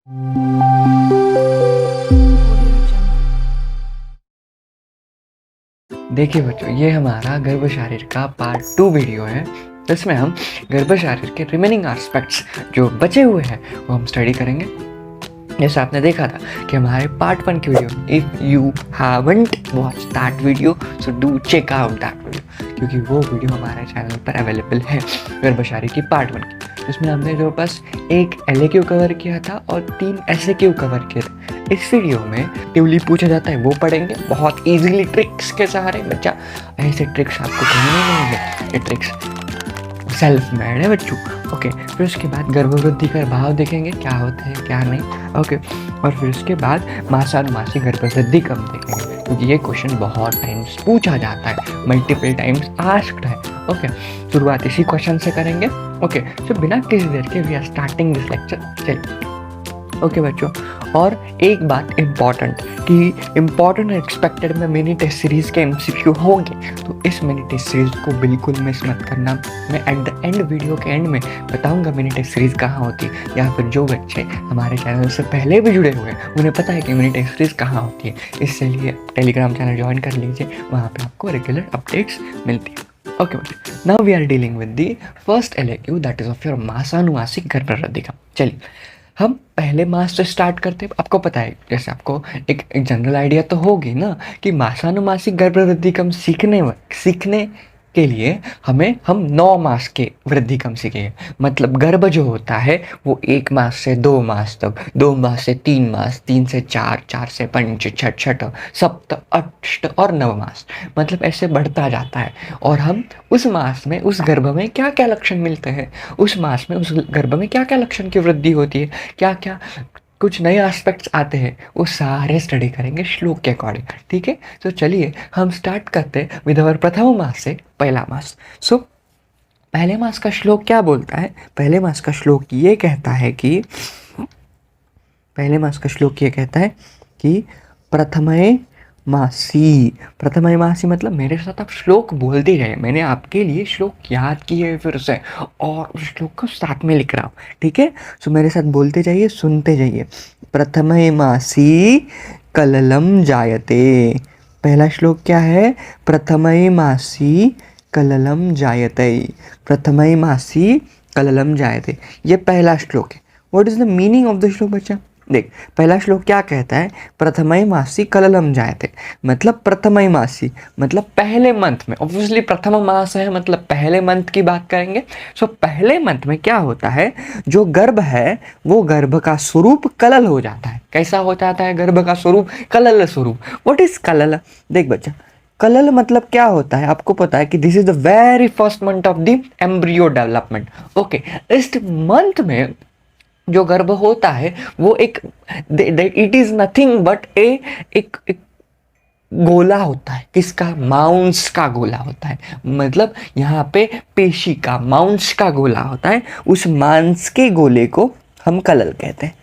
देखिए बच्चों, ये हमारा गर्भ शारीर का पार्ट 2 वीडियो है। इसमें हम गर्भ शारीर के रिमेनिंग एस्पेक्ट्स जो बचे हुए हैं वो हम स्टडी करेंगे। जैसे आपने देखा था कि हमारे पार्ट 1 की video, if you haven't watch that video so do check out that video, क्योंकि वो वीडियो हमारे चैनल पर अवेलेबल है गर्भ शारीर की पार्ट 1 की, जिसमें हमने जो बस एक LAQ कवर किया था और 3 SAQ कवर किए थे। इस वीडियो में ट्यूली पूछा जाता है वो पढ़ेंगे बहुत इजीली ट्रिक्स के सहारे। बच्चा ऐसे ट्रिक्स आपको कहीं नहीं मिलेंगे, ये ट्रिक्स सेल्फ मेड है बच्चों। ओके, फिर उसके बाद गर्भवृद्धि का भाव देखेंगे क्या होते हैं क्या नहीं। ओके, और फिर उसके बाद मासानुमासी गर्भवृद्धि कब देखेंगे, क्योंकि ये क्वेश्चन बहुत टाइम्स पूछा जाता है, मल्टीपल टाइम्स आस्क्ड है। ओके, शुरुआत इसी क्वेश्चन से करेंगे। ओके, तो बिना किसी देर के we are starting this lecture. चलिए ओके बच्चों, और एक बात इम्पॉर्टेंट कि इम्पॉर्टेंट एक्सपेक्टेड में मिनी टेस्ट सीरीज़ के MCQ होंगे, तो इस मिनी टेस्ट सीरीज़ को बिल्कुल मिस मत करना। मैं एट द एंड वीडियो के एंड में बताऊंगा मिनी टेस्ट सीरीज़ कहाँ होती है, या फिर जो बच्चे हमारे चैनल से पहले भी जुड़े हुए हैं उन्हें पता है कि मिनी टेस्ट सीरीज़ कहाँ होती है। इससे लिए टेलीग्राम चैनल ज्वाइन कर लीजिए, वहाँ पर आपको रेगुलर अपडेट्स मिलती है। ओके बच्चे, now we are dealing with the first LAQ, that is of your मासानुमासिक गर्भवृद्धि। चलिए हम पहले मास से स्टार्ट करते हैं। आपको पता है, जैसे आपको एक जनरल आइडिया तो होगी ना कि मासानुमासिक गर्भवृद्धि कम सीखने के लिए हम 9 मास के वृद्धि कम सीखेंगे। मतलब गर्भ जो होता है वो 1 मास से 2 मास तक, 2 मास से 3 मास, 3 से 4, 4 से 5, 6 सप्त, अष्ट और नव मास, मतलब ऐसे बढ़ता जाता है। और हम उस मास में, उस गर्भ में क्या क्या लक्षण मिलते हैं, उस मास में, उस गर्भ में क्या क्या लक्षण की वृद्धि होती है, क्या क्या कुछ नए एस्पेक्ट्स आते हैं, वो सारे स्टडी करेंगे श्लोक के अकॉर्डिंग। ठीक है, तो चलिए हम स्टार्ट करते हैं विद अवर प्रथम मास से, पहला मास। सो पहले मास का श्लोक क्या बोलता है? पहले मास का श्लोक ये कहता है कि प्रथमये मासी मतलब मेरे साथ आप श्लोक बोलते जाइए। मैंने आपके लिए श्लोक याद किए फिर से और उस श्लोक को साथ में लिख रहा हूँ। ठीक है, सो मेरे साथ बोलते जाइए, सुनते जाइए। प्रथमये मासी कललम जायते। पहला श्लोक क्या है? प्रथमये मासी कललम जायते। प्रथमये मासी कललम जायते, ये पहला श्लोक है। What is the meaning of the श्लोक बच्चा? देख, पहला श्लोक क्या कहता है? प्रथमये मासी कललम जायते, मतलब प्रथमये मासी मतलब पहले मंथ में। ऑब्वियसली प्रथम मास है मतलब पहले मंथ की बात करेंगे। सो पहले मंथ में क्या होता है, जो गर्भ है वो गर्भ का स्वरूप कलल हो जाता है। कैसा हो जाता है गर्भ का स्वरूप? कलल स्वरूप। What is colour? देख बच्चा, कलल मतलब क्या होता है आपको पता है कि this is the very first month of the embryo development. Okay, इस मंथ में जो गर्भ होता है वो इट इज नथिंग बट एक गोला होता है। किसका? माउंस का गोला होता है। मतलब यहाँ पे पेशी का, माउंस का गोला होता है। उस मांस के गोले को हम कलल कहते हैं।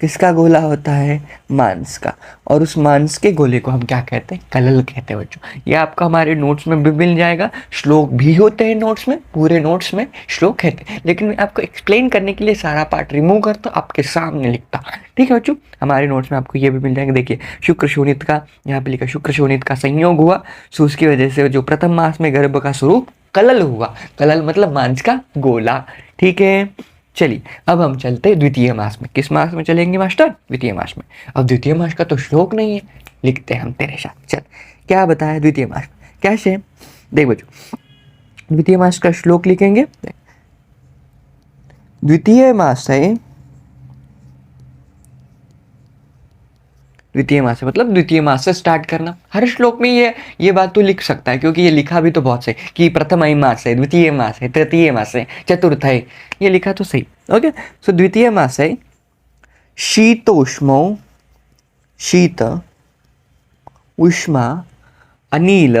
किसका गोला होता है? मांस का। और उस मांस के गोले को हम क्या कहते हैं? कलल कहते हैं बच्चों। ये आपका हमारे नोट्स में भी मिल जाएगा। श्लोक भी होते हैं नोट्स में, पूरे नोट्स में श्लोक कहते हैं, लेकिन मैं आपको एक्सप्लेन करने के लिए सारा पार्ट रिमूव करता, आपके सामने लिखता। ठीक है बच्चों, हमारे नोट्स में आपको ये भी मिल जाएगा। देखिए, शुक्र शोणित का, यहाँ पे लिखा शुक्र शोणित का संयोग हुआ, सो उसकी वजह से जो प्रथम मास में गर्भ का स्वरूप कलल हुआ। कलल मतलब मांस का गोला। ठीक है, चलिए अब हम चलते हैं द्वितीय मास में। किस मास में चलेंगे मास्टर? द्वितीय मास में। अब द्वितीय मास का तो श्लोक नहीं है, लिखते हैं हम तेरे साथ। चल, क्या बताया द्वितीय मास कैसे? देख बच्चों, द्वितीय मास का श्लोक लिखेंगे। द्वितीय मास है, द्वितीय मास है मतलब द्वितीय मास से स्टार्ट करना। हर श्लोक में ये बात तो लिख सकता है, क्योंकि ये लिखा भी तो बहुत सही कि प्रथम मास है, द्वितीय मास है, तृतीय मास है, चतुर्थ है, ये लिखा तो सही। ओके, सो द्वितीय मास है शीतोष्मो, शीत उष्मा अनिल।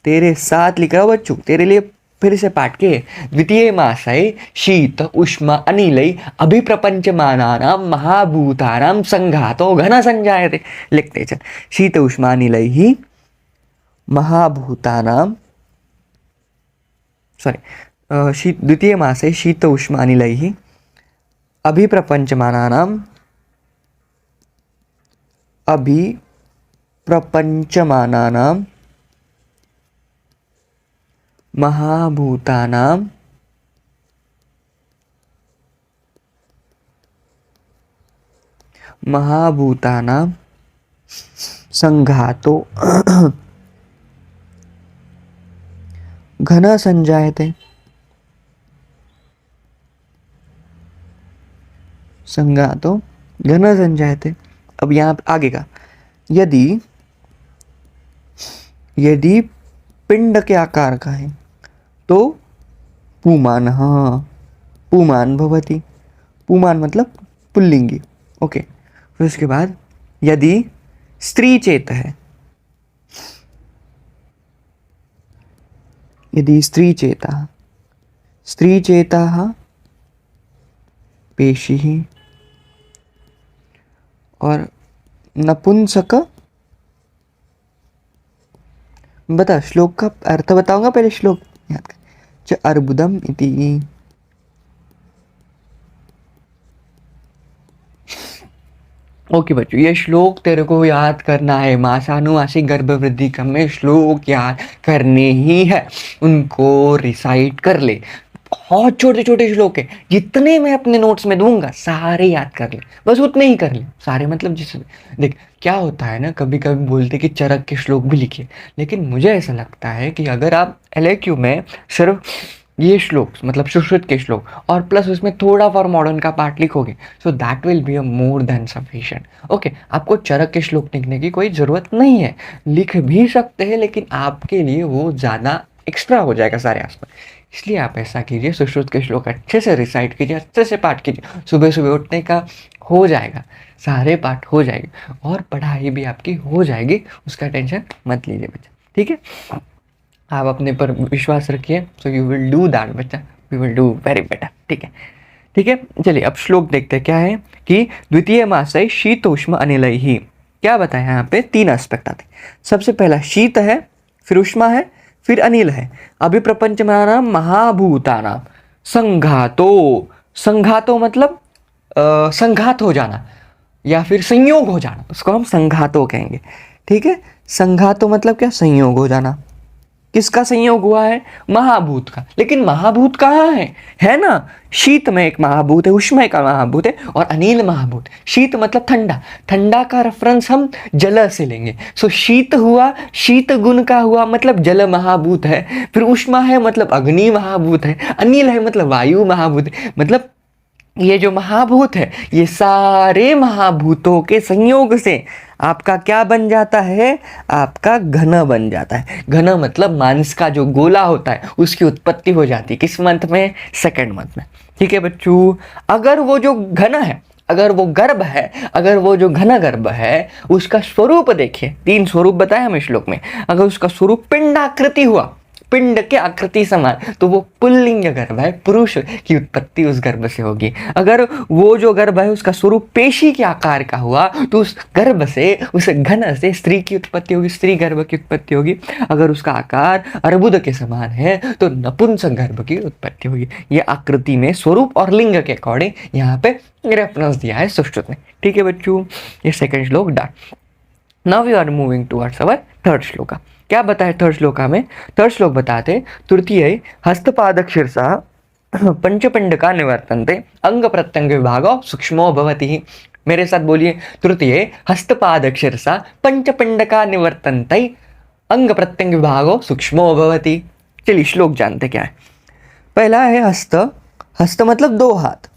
तेरे साथ लिख रहा हूँ बच्चों, तेरे लिए फिर से पाठ के। द्वितीय मास है शीत उष्मा अनिलै अभिप्रपंचमानानां महाभूतानां संघातो घन संजायते। लिखते चल, शीत उष्मा अनिलैः महाभूतानां, द्वितीय मास है शीत उष्मा अनिलैः अभिप्रपञ्चमानानां महाभूतानां संघातो घन संजायते। संघातो घन संजायते। अब यहाँ आगे का, यदि पिंड के आकार का है तो पुमान, हाँ पुमान भवति। पुमान मतलब पुल्लिंगी। ओके, फिर उसके बाद यदि स्त्री चेत है, यदि स्त्री चेता पेशी ही, और नपुंसक, बता श्लोक का अर्थ बताऊंगा, पहले श्लोक याद कर। च अर्बुदम इति। ओके बच्चों, ये श्लोक तेरे को याद करना है। मासानुमासिक गर्भवृद्धि क्रम में श्लोक याद करने ही है, उनको रिसाइट कर ले। बहुत छोटे छोटे श्लोक है, जितने मैं अपने नोट्स में दूंगा सारे याद कर ले, बस उतने ही कर ले सारे। मतलब जिस देख क्या होता है ना, कभी कभी बोलते कि चरक के श्लोक भी लिखिए, लेकिन मुझे ऐसा लगता है कि अगर आप LAQ में सिर्फ ये श्लोक मतलब सुश्रुत के श्लोक और प्लस उसमें थोड़ा फॉर मॉडर्न का पार्ट लिखोगे, so that will be a more than sufficient. Okay, आपको चरक के श्लोक लिखने की कोई ज़रूरत नहीं है, लिख भी सकते हैं, लेकिन आपके लिए वो ज़्यादा एक्स्ट्रा हो जाएगा सारे आसपास। इसलिए आप ऐसा कीजिए, सुश्रुत के श्लोक अच्छे से रिसाइट कीजिए, अच्छे से पाठ कीजिए। सुबह सुबह उठने का हो जाएगा, सारे पाठ हो जाएंगे और पढ़ाई भी आपकी हो जाएगी, उसका टेंशन मत लीजिए बच्चा। ठीक है, आप अपने पर विश्वास रखिए, so you will do that बच्चा, you will do very better. ठीक है, ठीक है। चलिए अब श्लोक देखते हैं क्या है कि द्वितीय मासे शीतोष्म अनिलैः ही। क्या बताया यहाँ पे, 3 एस्पेक्ट आते। सबसे पहला शीत है, फिर उष्मा है, फिर अनिल है। अभिप्रपंचमानां महाभूतानां संघातो। संघातो मतलब संघात हो जाना या फिर संयोग हो जाना, उसको हम संघातो कहेंगे। ठीक है, संघातो मतलब क्या, संयोग हो जाना। किसका संयोग हुआ है, महाभूत का। लेकिन महाभूत कहाँ है ना, शीत में एक महाभूत है, उष्मा का महाभूत है और अनिल महाभूत। शीत मतलब ठंडा, ठंडा का रेफरेंस हम जल से लेंगे। सो शीत हुआ, शीत गुण का हुआ मतलब जल महाभूत है। फिर उष्मा है मतलब अग्नि महाभूत है। अनिल है मतलब वायु महाभूत है। मतलब ये जो महाभूत है, ये सारे महाभूतों के संयोग से आपका क्या बन जाता है, आपका घन बन जाता है। घन मतलब मांस का जो गोला होता है उसकी उत्पत्ति हो जाती है। किस मंथ में, सेकंड मंथ में। ठीक है बच्चों, अगर वो जो घन है, अगर वो गर्भ है, अगर वो जो घन गर्भ है, उसका स्वरूप देखिए, 3 स्वरूप बताए हमें श्लोक में। अगर उसका स्वरूप पिंडाकृति हुआ, पिंड के आकृति समान, तो वो पुल्लिंग गर्भ है, पुरुष की उत्पत्ति उस गर्भ से होगी। अगर वो जो गर्भ है उसका स्वरूप पेशी के आकार का हुआ, तो उस गर्भ से, उस घन से स्त्री की उत्पत्ति होगी, स्त्री गर्भ की उत्पत्ति होगी। अगर उसका आकार अर्बुद के समान है तो नपुंसक गर्भ की उत्पत्ति होगी। ये आकृति में स्वरूप और लिंग के अकॉर्डिंग यहाँ पे रेफरेंस दिया है सुश्रुत में। ठीक है बच्चों, ये second shlok done. Now we are moving towards our third shloka. क्या बताए थर्ड श्लोका में, थर्ड श्लोक बताते तृतीय हस्तपाद शीर्षा पंचपिंड का निवर्तनते अंग प्रत्यंग विभागो सूक्ष्मो भवति। मेरे साथ बोलिए, तृतीय हस्तपाद शीर्षा पंचपिंड का निवर्तनते अंग प्रत्यंग विभागो सूक्ष्मो भवति। चलिए श्लोक जानते क्या है। पहला है हस्त, हस्त मतलब 2 हाथ।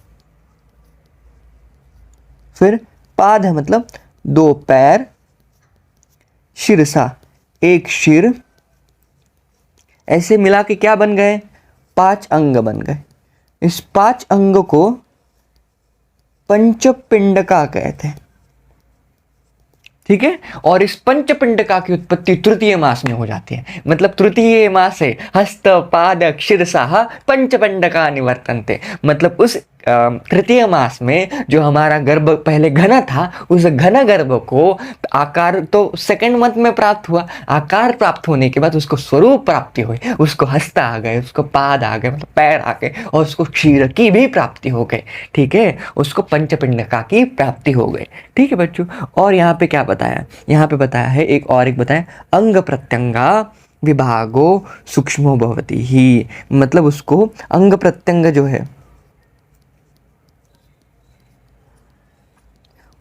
फिर पाद है मतलब 2 पैर। शीर्षा 1 सिर। ऐसे मिला के क्या बन गए, 5 अंग बन गए। इस 5 अंग को पंचपिंडका कहते हैं। ठीक है, और इस पंचपिंडका की उत्पत्ति तृतीय मास में हो जाती है। मतलब तृतीय मास है हस्त पाद शीर्षा पंचपिंडका निवर्तनते। मतलब उस तृतीय मास में जो हमारा गर्भ पहले घना था, उस घना गर्भ को आकार तो सेकंड मंथ में प्राप्त हुआ। आकार प्राप्त होने के बाद उसको स्वरूप प्राप्ति हुई, उसको हस्ता आ गए, उसको पाद आ गए मतलब पैर आ गए, और उसको क्षीर की भी प्राप्ति हो गई। ठीक है, उसको पंचपिंडका की प्राप्ति हो गई। ठीक है बच्चों, और यहाँ पे क्या बताया, यहाँ पे बताया है एक बताया, अंग प्रत्यंगा विभागो सूक्ष्मो भवति ही, मतलब उसको अंग प्रत्यंग जो है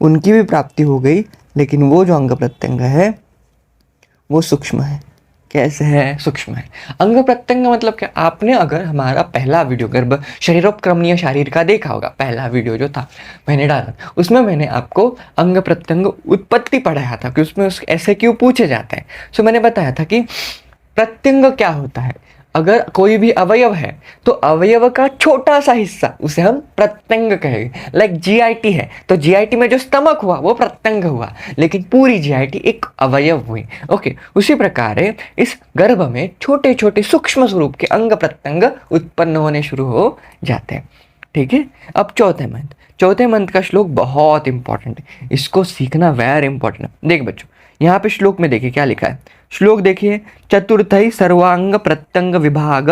उनकी भी प्राप्ति हो गई, लेकिन वो जो अंग प्रत्यंग है वो सूक्ष्म है। कैसे है? सूक्ष्म है। अंग प्रत्यंग मतलब क्या, आपने अगर हमारा पहला वीडियो गर्भ शरीरोपक्रमणीय शारीर का देखा होगा, पहला वीडियो जो था मैंने डाला, उसमें मैंने आपको अंग प्रत्यंग उत्पत्ति पढ़ाया था कि उसमें ऐसे क्यों पूछे जाते हैं। सो मैंने बताया था कि प्रत्यंग क्या होता है, अगर कोई भी अवयव है तो अवयव का छोटा सा हिस्सा उसे हम प्रत्यंग कहेंगे। लाइक जीआईटी है तो जीआईटी में जो स्टमक हुआ वो प्रत्यंग हुआ, लेकिन पूरी जीआईटी एक अवयव हुई। ओके, उसी प्रकार इस गर्भ में छोटे छोटे सूक्ष्म स्वरूप के अंग प्रत्यंग उत्पन्न होने शुरू हो जाते हैं। ठीक है, अब चौथे मंथ का श्लोक बहुत इंपॉर्टेंट है, इसको सीखना वेरी इंपॉर्टेंट है। देख बच्चों, यहाँ पे श्लोक में देखिए क्या लिखा है। श्लोक देखिए, चतुर्थई सर्वांग प्रत्यंग विभाग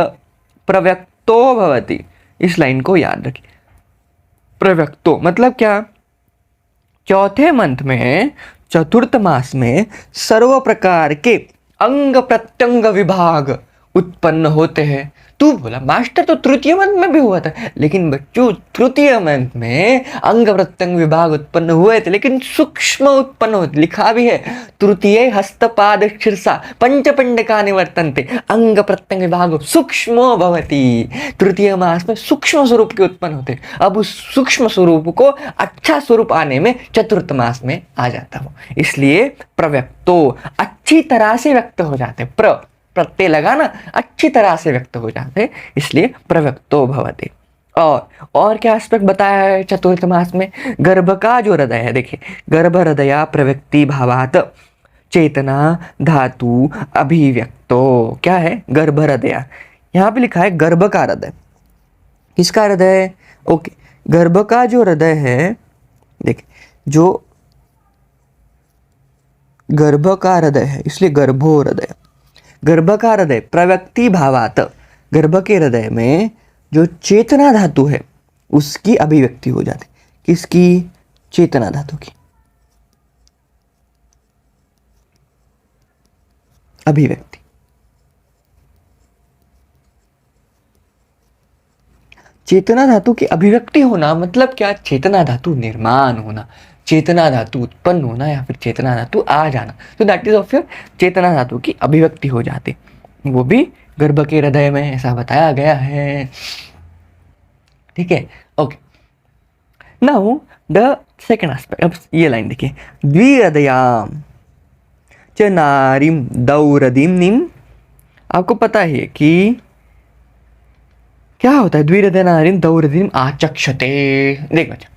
प्रव्यक्तो भवति। इस लाइन को याद रखिए, प्रव्यक्तो मतलब क्या, चौथे मंथ में चतुर्थ मास में सर्व प्रकार के अंग प्रत्यंग विभाग उत्पन्न होते हैं। तू बोला मास्टर तो तृतीय मंथ में भी हुआ था, लेकिन बच्चों तृतीय मंथ में अंग प्रत्यंग विभाग उत्पन्न हुए थे, लेकिन सूक्ष्म उत्पन्न होते, लिखा भी है तृतीय हस्तपाद शीर्षा पंचपिंडका निवर्तन्ते अंग प्रत्यंग विभाग सूक्ष्म भवति। तृतीय मास में सूक्ष्म स्वरूप के उत्पन्न होते, अब उस सूक्ष्म स्वरूप को अच्छा स्वरूप आने में चतुर्थ मास में आ जाता हो, इसलिए प्रव्यक्तो अच्छी तरह से व्यक्त हो जाते, प्रत्यय लगाना अच्छी तरह से व्यक्त हो जाते, इसलिए प्रव्यक्तो भवति। और क्या एस्पेक्ट बताया है चतुर्थ मास में, गर्भ का जो हृदय है, देखिए गर्भ हृदया प्रव्यक्ति भावात चेतना धातु अभिव्यक्तो, क्या है गर्भ हृदय, यहाँ पे लिखा है गर्भ का हृदय। किसका हृदय? ओके, गर्भ का जो हृदय है, देखिए जो गर्भ का हृदय है इसलिए गर्भो हृदय। गर्भ का हृदय प्रव्यक्ति भावात, गर्भ के हृदय में जो चेतना धातु है उसकी अभिव्यक्ति हो जाती। किसकी? चेतना धातु की अभिव्यक्ति। चेतना धातु की अभिव्यक्ति होना मतलब क्या? चेतना धातु निर्माण होना, चेतना धातु उत्पन्न होना, या फिर चेतना धातु आ जाना। तो दैट इज ऑफ योर चेतना धातु की अभिव्यक्ति हो जाती, वो भी गर्भ के हृदय में, ऐसा बताया गया है। ठीक है, okay. Now the second aspect, अब ये लाइन देखिए, द्विहृदयाम च नारीम दौरदीम्निम। आपको पता है कि क्या होता है द्विहृदय नारीम दौरदीम आचक्षते। देख बच्चा,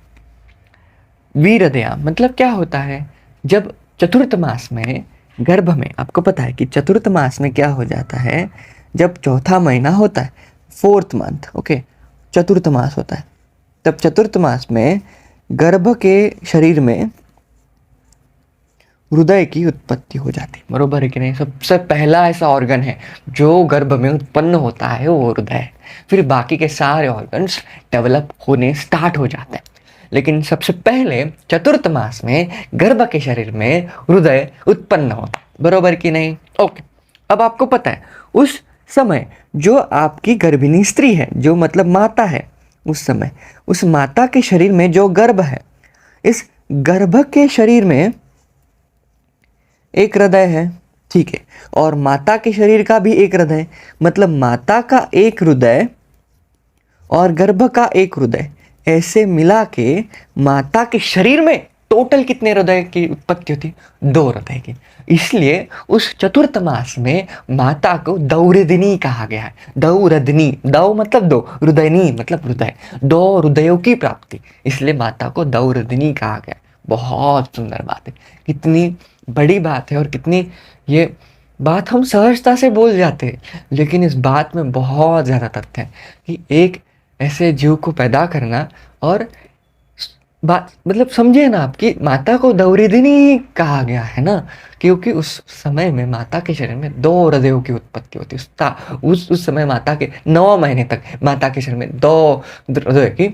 द्विहृदया मतलब क्या होता है, जब चतुर्थ मास में गर्भ में, आपको पता है कि चतुर्थ मास में क्या हो जाता है, जब चौथा महीना होता है, फोर्थ मंथ, ओके, चतुर्थ मास होता है, तब चतुर्थ मास में गर्भ के शरीर में हृदय की उत्पत्ति हो जाती, बरोबर है कि नहीं? सबसे पहला ऐसा ऑर्गन है जो गर्भ में उत्पन्न होता है वो हृदय है, फिर बाकी के सारे ऑर्गन्स डेवलप होने स्टार्ट हो जाते हैं, लेकिन सबसे पहले चतुर्थ मास में गर्भ के शरीर में हृदय उत्पन्न होता, बरोबर कि नहीं? ओके, अब आपको पता है उस समय जो आपकी गर्भिणी स्त्री है, जो मतलब माता है, उस समय उस माता के शरीर में जो गर्भ है, इस गर्भ के शरीर में एक हृदय है, ठीक है, और माता के शरीर का भी एक हृदय, मतलब माता का एक हृदय और गर्भ का एक हृदय, ऐसे मिला के माता के शरीर में टोटल कितने हृदय की उत्पत्ति होती? 2 हृदय की। इसलिए उस चतुर्थ मास में माता को दौरदिनी कहा गया है। दौरदनी, दौ मतलब 2, हृदयनी मतलब हृदय, 2 हृदयों की प्राप्ति, इसलिए माता को दौरदिनी कहा गया। बहुत सुंदर बात है, कितनी बड़ी बात है, और कितनी ये बात हम सहजता से बोल जाते हैं, लेकिन इस बात में बहुत ज़्यादा तथ्य है कि एक ऐसे जीव को पैदा करना। और बात मतलब समझिए ना, आपकी माता को दौरिदिनी कहा गया है ना, क्योंकि उस समय में माता के शरीर में 2 हृदयों की उत्पत्ति होती है। उस समय माता के 9 महीने तक माता के शरीर में 2 हृदय की,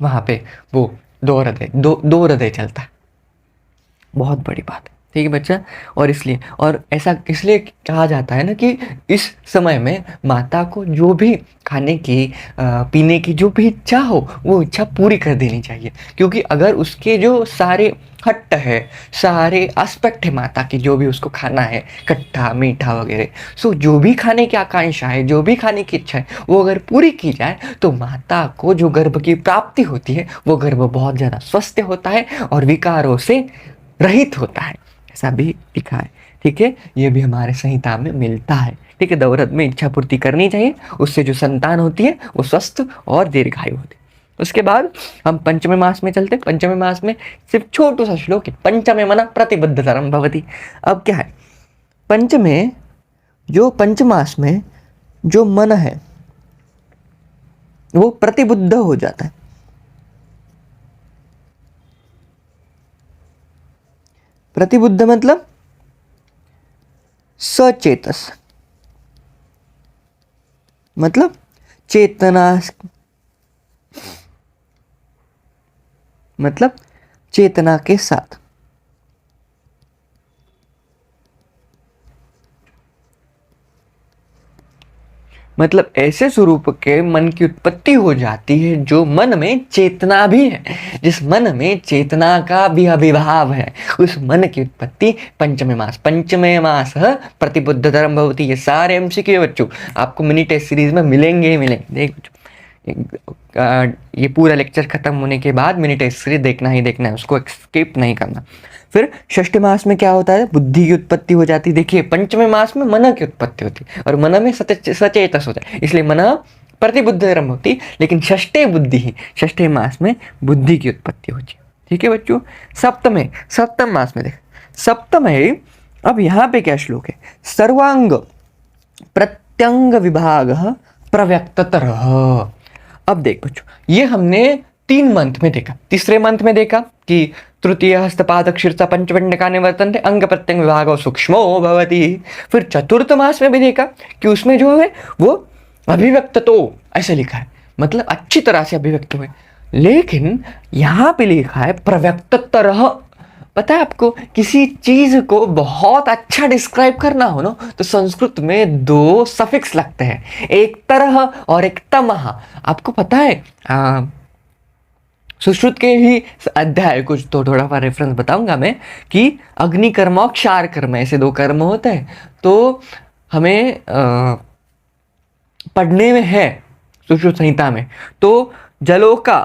वहां पे वो 2 हृदय चलता है। बहुत बड़ी बात है, ठीक है बच्चा। और इसलिए, और ऐसा इसलिए कहा जाता है ना कि इस समय में माता को जो भी खाने की पीने की जो भी इच्छा हो, वो इच्छा पूरी कर देनी चाहिए। क्योंकि अगर उसके जो सारे हट्ट है, सारे एस्पेक्ट है माता की, जो भी उसको खाना है, खट्टा मीठा वगैरह, सो जो भी खाने की आकांक्षा है, जो भी खाने की इच्छा है, वो अगर पूरी की जाए तो माता को जो गर्भ की प्राप्ति होती है, वो गर्भ बहुत ज़्यादा स्वस्थ होता है और विकारों से रहित होता है। ऐसा भी लिखा है, ठीक है। ये भी हमारे संहिता में मिलता है, ठीक है। दौरत में इच्छा पूर्ति करनी चाहिए, उससे जो संतान होती है वो स्वस्थ और दीर्घायु होती है। उसके बाद हम पंचमे मास में चलते। पंचमे मास में सिर्फ छोटू सा श्लोक है, पंचमे मन प्रतिबद्धतरम भवति। अब क्या है, पंचमे जो पंचमास में जो मन है वो प्रतिबुद्ध हो जाता है। प्रतिबुद्ध मतलब सचेतस, मतलब चेतना, मतलब चेतना के साथ। मतलब ऐसे स्वरूप के मन की उत्पत्ति हो जाती है जो मन में चेतना भी है, जिस मन में चेतना का भी अभिभाव है, उस मन की उत्पत्ति पंचमे मास प्रतिबुद्धतरम भवति। ये सारे एमसीक्यू बच्चों आपको मिनी टेस्ट सीरीज में मिलेंगे ही मिलेंगे। देख बच्चों, ये पूरा लेक्चर खत्म होने के बाद मिनी टेस्ट सीरीज देखना ही देखना है, उसको स्किप नहीं करना। फिर षष्ठ मास में क्या होता है, बुद्धि की उत्पत्ति हो जाती है। देखिए पंचमे मास में मन की उत्पत्ति होती है और मन में सचेतस होता है, इसलिए मन प्रतिबुद्धतरम होती। लेकिन षष्ठे मास में बुद्धि की उत्पत्ति होती है, ठीक है बच्चों। सप्तम मास में देख, सप्तम है। अब यहाँ पे क्या श्लोक है, सर्वांग प्रत्यंग विभाग प्रव्यक्ततर। अब देख बच्चों, ये हमने 3 मंथ में देखा। तीसरे मंथ में देखा कि तृतीय हस्तपाद शीर्ष पंचपंडका निवर्तन्ते अंग प्रत्यंग विभाग सूक्ष्मो भवति। फिर चतुर्थ मास में भी देखा कि उसमें जो है वो अभिव्यक्त तो ऐसे लिखा है, मतलब अच्छी तरह से अभिव्यक्त हुए। लेकिन यहाँ पे लिखा है प्रव्यक्ततर। पता है आपको, किसी चीज को बहुत अच्छा डिस्क्राइब करना हो ना, तो संस्कृत में 2 सफिक्स लगते हैं, एक तरह और एक तमह। आपको पता है, सुश्रुत के ही अध्याय कुछ तो थोड़ा सा रेफरेंस बताऊंगा मैं, कि अग्नि कर्म और क्षार कर्म ऐसे 2 कर्म होते हैं। तो हमें पढ़ने में है सुश्रुत संहिता में, तो जलों का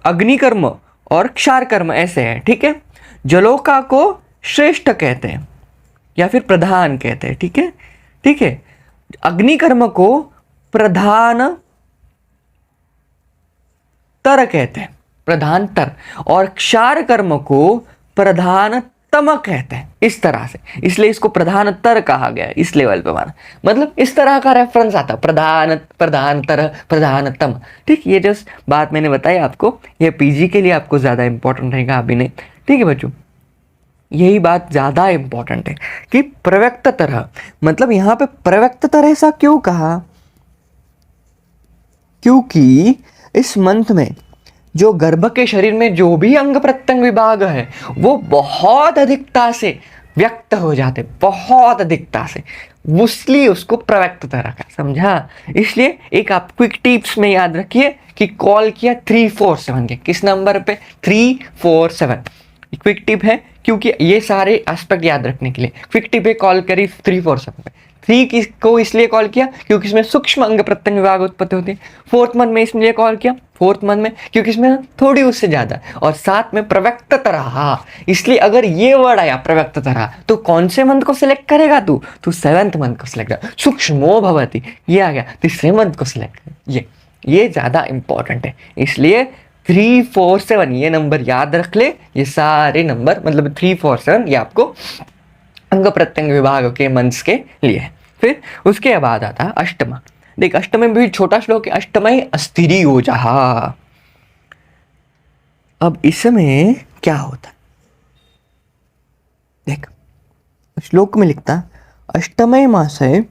अग्नि कर्म और क्षार कर्म ऐसे है, ठीक है। जलोका को श्रेष्ठ कहते हैं या फिर प्रधान कहते हैं, ठीक है, ठीक है। अग्नि कर्म को प्रधान तर कहते हैं, प्रधानतर, और क्षार कर्म को प्रधानतम कहते हैं, इस तरह से। इसलिए इसको प्रधानतर कहा गया है इस लेवल पे माना, मतलब इस तरह का रेफरेंस आता है, प्रधानतर प्रधानतम, ठीक। ये जो बात मैंने बताई आपको, ये पीजी के लिए आपको ज़्यादा इंपॉर्टेंट रहेगा, अभी नहीं, ठीक है बच्चों। यही बात ज़्यादा इंपॉर्टेंट है कि प्रव्यक्ततर, मतलब यहाँ पे प्रव्यक्ततर ऐसा क्यों कहा, क्योंकि इस मंथ में जो गर्भ के शरीर में जो भी अंग प्रत्यंग विभाग है वो बहुत अधिकता से व्यक्त हो जाते, बहुत अधिकता से, इसलिए उसको प्रव्यक्ततर रखा, समझा। इसलिए एक आप क्विक टिप्स में याद रखिए कि कॉल किया 347 के, किस नंबर पे, 347 क्विक टिप है, क्योंकि ये सारे एस्पेक्ट याद रखने के लिए क्विक टिप है, कॉल करी 347 पे। 3 को इसलिए कॉल किया क्योंकि इसमें सूक्ष्म अंग प्रत्यंग विभाग उत्पत्ति होती है। 4th मंथ में इसलिए कॉल किया 4th मंथ में क्योंकि इसमें थोड़ी उससे ज्यादा, और साथ में प्रव्यक्ततर, इसलिए अगर ये वर्ड आया प्रव्यक्ततर तो कौन से मंथ को सिलेक्ट करेगा तू 7th मंथ को सिलेक्ट कर। सूक्ष्मो भवति ये आ गया, तीसरे मंथ को सिलेक्ट कर, ये ज्यादा इंपॉर्टेंट है। इसलिए 347 ये नंबर याद रख ले, ये सारे नंबर मतलब 347 ये आपको अंग प्रत्यंग विभाग के मंथ्स के लिए। फिर उसके बाद आता है अष्टमा। देख अष्टमे में भी छोटा श्लोक है, अष्टमय अस्थिरी ओजः। अब इसमें क्या होता है, देख श्लोक में लिखता अष्टमय मासे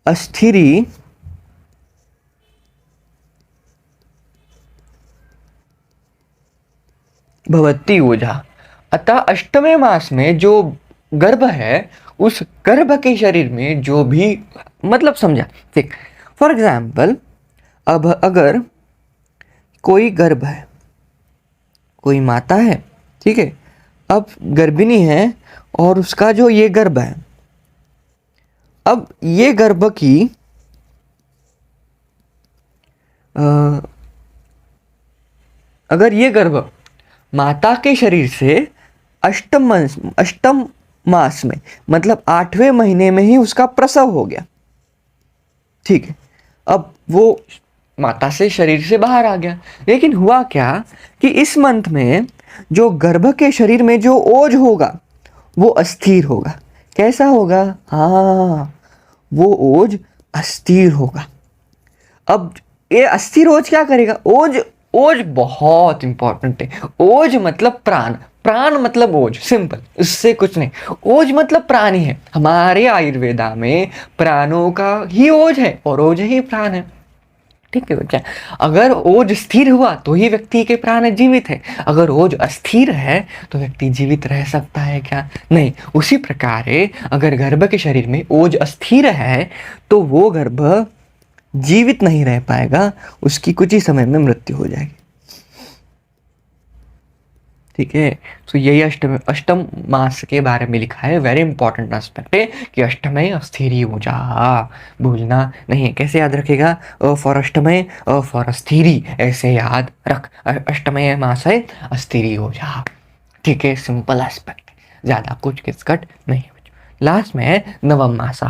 अस्थिरी भवती ओजः। अतः अष्टमे मास में जो गर्भ है, उस गर्भ के शरीर में जो भी, मतलब समझा, ठीक। फॉर एग्जाम्पल अब अगर कोई गर्भ है, कोई माता है, ठीक है, अब गर्भिणी है और उसका जो ये गर्भ है, अब ये गर्भ की अगर ये गर्भ माता के शरीर से अष्टम मास में, मतलब 8वें महीने में ही उसका प्रसव हो गया, ठीक है, अब वो माता से शरीर से बाहर आ गया। लेकिन हुआ क्या कि इस मंथ में जो गर्भ के शरीर में जो ओज होगा वो अस्थिर होगा। कैसा होगा? हाँ, वो ओज अस्थिर होगा। अब ये अस्थिर ओज क्या करेगा? ओज ओज बहुत इंपॉर्टेंट है। ओज मतलब प्राण, प्राण मतलब ओज, सिंपल, इससे कुछ नहीं। ओज मतलब प्राण ही है। हमारे आयुर्वेदा में प्राणों का ही ओज है और ओज ही प्राण है, ठीक है बच्चा। अगर ओज स्थिर हुआ तो ही व्यक्ति के प्राण जीवित है। अगर ओज अस्थिर है तो व्यक्ति जीवित रह सकता है क्या? नहीं। उसी प्रकार अगर गर्भ के शरीर में ओज अस्थिर है तो वो गर्भ जीवित नहीं रह पाएगा, उसकी कुछ ही समय में मृत्यु हो जाएगी, ठीक है। तो यही अष्टम मास के बारे में लिखा है। वेरी इंपॉर्टेंट एस्पेक्ट है कि अष्टमय अस्थिरी ऊर्जा, भूलना नहीं है। कैसे याद रखेगा? अ फॉर अष्टमय, अ फॉर अस्थिरी, ऐसे याद रख। अष्टमय मास है, अस्थिरी ऊर्जा, ठीक है। सिंपल एस्पेक्ट, ज़्यादा कुछ किचकट नहीं। लास्ट में है नवम मासा।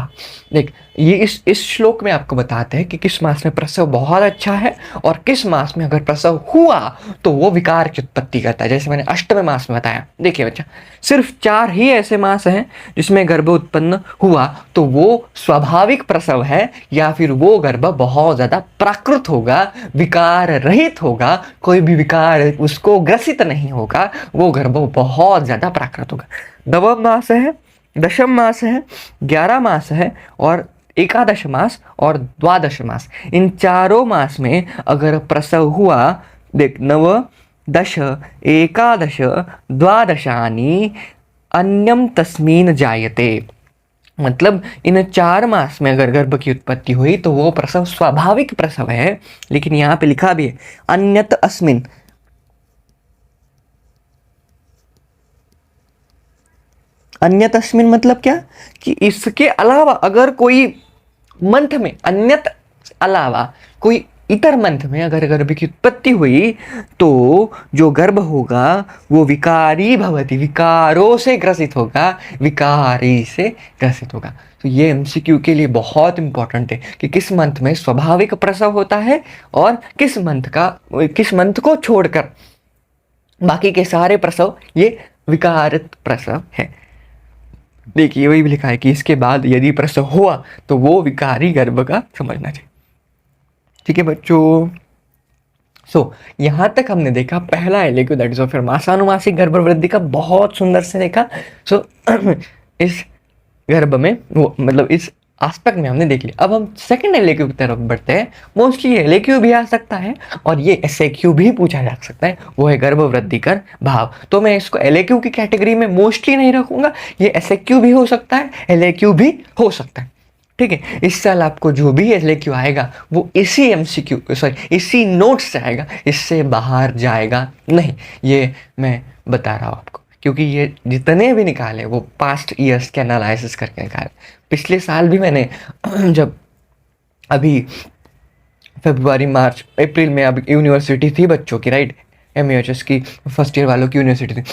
देख ये इस श्लोक में आपको बताते हैं कि किस मास में प्रसव बहुत अच्छा है और किस मास में अगर प्रसव हुआ तो वो विकार की उत्पत्ति करता है। जैसे मैंने अष्टम मास में बताया। देखिए बच्चा, सिर्फ 4 ही ऐसे मास हैं जिसमें गर्भ उत्पन्न हुआ तो वो स्वाभाविक प्रसव है, या फिर वो गर्भ बहुत ज़्यादा प्राकृत होगा, विकार रहित होगा, कोई भी विकार उसको ग्रसित नहीं होगा, वो गर्भ बहुत ज़्यादा प्राकृत होगा। नवम मास है, दशम मास है, 11 मास है और एकादश मास और द्वादश मास। इन चारों मास में अगर प्रसव हुआ, देख, नव दश एकादश द्वादशानि अन्यम तस्मीन जायते, मतलब इन 4 मास में अगर गर्भ की उत्पत्ति हुई तो वो प्रसव स्वाभाविक प्रसव है। लेकिन यहाँ पे लिखा भी है अन्यत अस्मिन, अन्यत अस्मिन मतलब क्या कि इसके अलावा अगर कोई मंथ में, अन्यत अलावा कोई इतर मंथ में अगर गर्भ की उत्पत्ति हुई तो जो गर्भ होगा वो विकारी भवति, विकारों से ग्रसित होगा, विकारी से ग्रसित होगा। तो ये एमसीक्यू के लिए बहुत इंपॉर्टेंट है कि किस मंथ में स्वाभाविक प्रसव होता है और किस मंथ को छोड़कर बाकी के सारे प्रसव ये विकारित प्रसव है। देखिए वही भी लिखा है कि इसके बाद यदि प्रसव हुआ तो वो विकारी गर्भ का समझना चाहिए, ठीक है बच्चों। यहाँ तक हमने देखा पहला एलएक्यू, दैट इज फिर मासानुमासिक गर्भवृद्धि का बहुत सुंदर से देखा। इस गर्भ में वो, मतलब इस एस्पेक्ट में हमने देख लिया। अब हम सेकंड एलएक्यू की तरफ बढ़ते हैं। मोस्टली एलएक्यू भी आ सकता है और ये एसएक्यू भी पूछा जा सकता है, वो है गर्भवृद्धि कर भाव। तो मैं इसको एलएक्यू की कैटेगरी में मोस्टली नहीं रखूंगा, ये एसएक्यू भी हो सकता है, एलएक्यू भी हो सकता है, ठीक है। इस साल आपको जो भी एलएक्यू आएगा वो इसी इसी नोट से आएगा, इससे बाहर जाएगा नहीं, ये मैं बता रहा हूँ आपको, क्योंकि ये जितने भी निकाले वो पास्ट ईयर्स के एनालिसिस करके निकाले। पिछले साल भी मैंने जब अभी फरवरी मार्च अप्रैल में अब यूनिवर्सिटी थी बच्चों की, राइट, एमयूएचएस की फर्स्ट ईयर वालों की यूनिवर्सिटी थी,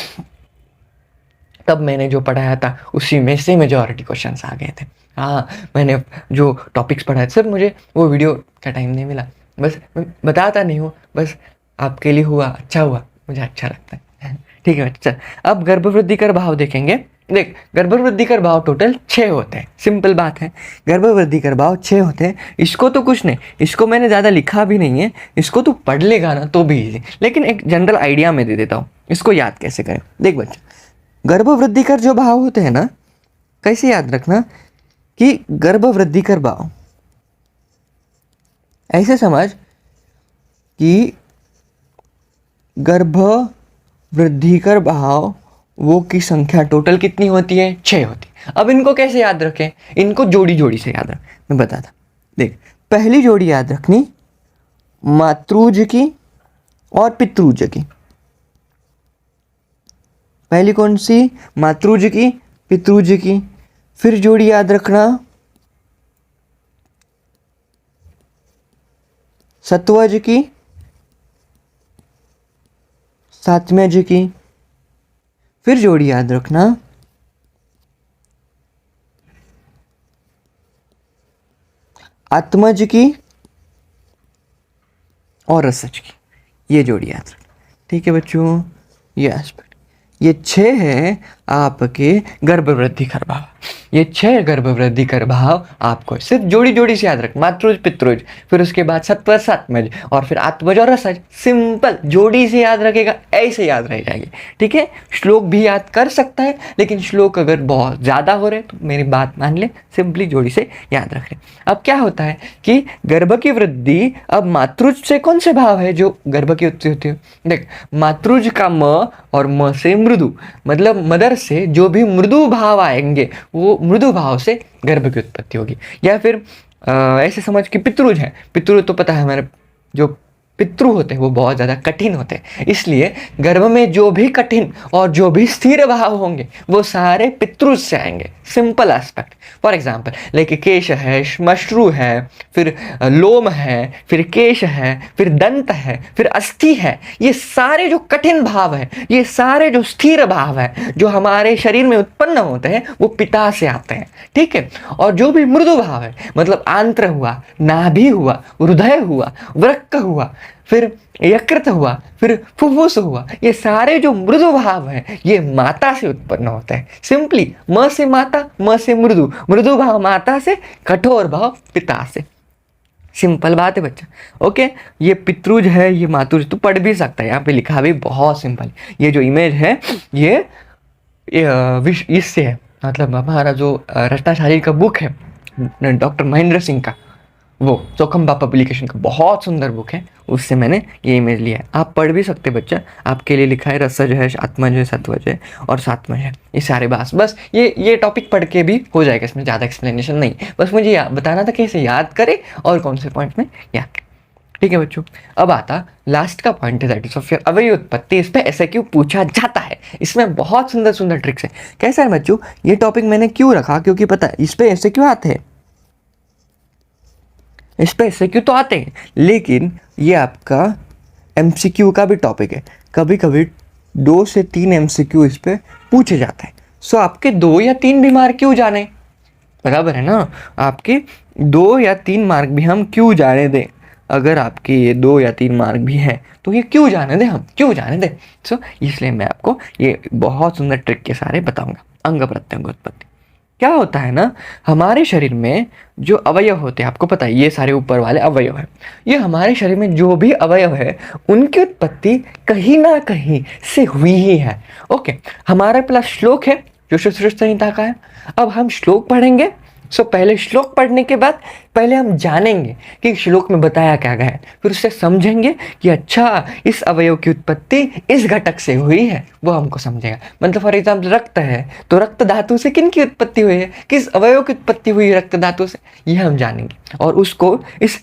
तब मैंने जो पढ़ाया था उसी में से मेजॉरिटी क्वेश्चंस आ गए थे। हाँ, मैंने जो टॉपिक्स पढ़ाए सर, मुझे वो वीडियो का टाइम नहीं मिला, बस मैं बताता नहीं हूँ, बस आपके लिए हुआ, अच्छा हुआ, मुझे अच्छा लगता है, ठीक है। अच्छा, अब गर्भवृद्धि कर भाव देखेंगे। देख, गर्भवृद्धि कर भाव टोटल 6 होते हैं, सिंपल बात है, गर्भवृद्धि कर भाव 6 होते हैं। इसको तो कुछ नहीं, इसको मैंने ज़्यादा लिखा भी नहीं है, इसको तू पढ़ लेगा ना तो भी इजी, लेकिन एक जनरल आइडिया में दे देता हूँ इसको याद कैसे करें। देख बच्चा, गर्भवृद्धि कर जो भाव होते हैं ना, कैसे याद रखना कि गर्भवृद्धि कर भाव ऐसे समझ कि गर्भ वृद्धि कर भाव वो की संख्या टोटल कितनी होती है, 6 होती है। अब इनको कैसे याद रखें, इनको जोड़ी जोड़ी से याद रख, मैं बताता। देख, पहली जोड़ी याद रखनी मातृज की और पितृज की। पहली कौन सी, मातृज की, पितृज की। फिर जोड़ी याद रखना सत्वज की, सात्मज की। फिर जोड़ी याद रखना आत्मज की और रसज की। ये जोड़ी याद रखना, ठीक है बच्चों। ये एस्पेक्ट, ये 6 है आपके गर्भवृद्धि कर भाव। ये 6 गर्भवृद्धि कर भाव आपको सिर्फ जोड़ी जोड़ी से याद रख, मातृज पितृज, फिर उसके बाद सत्वज सात्मज और फिर आत्मज और रसज। सिंपल जोड़ी से याद रखेगा, ऐसे याद रह जाएगी, ठीक है। श्लोक भी याद कर सकता है, लेकिन श्लोक अगर बहुत ज़्यादा हो रहे तो मेरी बात मान ले, सिंपली जोड़ी से याद रख ले। अब क्या होता है कि गर्भ की वृद्धि, अब मातृज से कौन से भाव है जो गर्भ की उत्पत्ति होती है। देख, मातृज का म और म से मृदु, मतलब मदर से जो भी मृदु भाव आएंगे वो मृदु भाव से गर्भ की उत्पत्ति होगी। या फिर ऐसे समझ कि पितृज है, पितृ तो पता है हमारे जो पितृ होते हैं वो बहुत ज़्यादा कठिन होते हैं, इसलिए गर्भ में जो भी कठिन और जो भी स्थिर भाव होंगे वो सारे पितृज से आएंगे। Simple aspect, for example like केश है, श्मश्रु है, फिर लोम है, फिर केश है, फिर दंत है, फिर अस्थि है। ये सारे जो कठिन भाव है, ये सारे जो स्थिर भाव है जो हमारे शरीर में उत्पन्न होते हैं वो पिता से आते हैं, ठीक है। और जो भी मृदु भाव है, मतलब आंत्र हुआ, नाभि हुआ, हृदय हुआ, वृक्क हुआ, फिर यकृत हुआ, फिर फुफ्फुस हुआ, ये सारे जो मृदु भाव हैं ये माता से उत्पन्न होते हैं। सिंपली म से माता, म से मृदु, मृदु भाव माता से, कठोर भाव पिता से। सिंपल बात है बच्चा, ओके। ये पितृज है, ये मातृज, तो पढ़ भी सकता है, यहाँ पे लिखा भी बहुत सिंपल। ये जो इमेज है ये इससे है, मतलब हमारा जो रचना शारीर का बुक है डॉक्टर महेंद्र सिंह का, वो चौखंबा पब्लिकेशन का बहुत सुंदर बुक है, उससे मैंने ये इमेज लिया है। आप पढ़ भी सकते बच्चा, आपके लिए लिखा है रसज है, आत्मज है, सत्वज है और सात्मज है, ये सारे बस ये टॉपिक पढ़ के भी हो जाएगा, इसमें ज़्यादा एक्सप्लेनेशन नहीं, बस मुझे बताना था कैसे याद करें और कौन से पॉइंट में याद करें, ठीक है बच्चों। अब आता लास्ट का पॉइंट है दैट इज ऑफ अवयव उत्पत्ति। इस पर ऐसे क्यों पूछा जाता है, इसमें बहुत सुंदर सुंदर ट्रिक्स है। कैसा है बच्चों, ये टॉपिक मैंने क्यों रखा, क्योंकि पता है इस पर ऐसे क्यों आते हैं, इस पे एमसीक्यू तो आते हैं, लेकिन ये आपका एमसीक्यू का भी टॉपिक है। कभी कभी 2 से 3 एमसीक्यू इस पे पूछे जाते हैं। सो आपके 2 या 3 भी मार्क क्यों जाने, बराबर है ना, आपके 2 या 3 मार्क भी हम क्यों जाने दें। अगर आपके ये 2 या 3 मार्क भी हैं तो ये क्यों जाने दें, हम क्यों जाने दें। सो इसलिए मैं आपको ये बहुत सुंदर ट्रिक के सारे बताऊंगा। अंग प्रत्यंग उत्पत्ति क्या होता है ना, हमारे शरीर में जो अवयव होते हैं, आपको पता है ये सारे ऊपर वाले अवयव हैं, ये हमारे शरीर में जो भी अवयव है उनकी उत्पत्ति कहीं ना कहीं से हुई ही है। ओके, हमारे पास श्लोक है जो सृष्टि संहिता का है। अब हम श्लोक पढ़ेंगे, सो पहले श्लोक पढ़ने के बाद पहले हम जानेंगे कि श्लोक में बताया क्या गया है, फिर उससे समझेंगे कि अच्छा इस अवयव की उत्पत्ति इस घटक से हुई है, वो हमको समझेगा। मतलब फॉर एग्जाम्पल रक्त है तो रक्त धातु से किन की उत्पत्ति हुई है, किस अवयव की उत्पत्ति हुई है रक्त धातु से, ये हम जानेंगे और उसको इस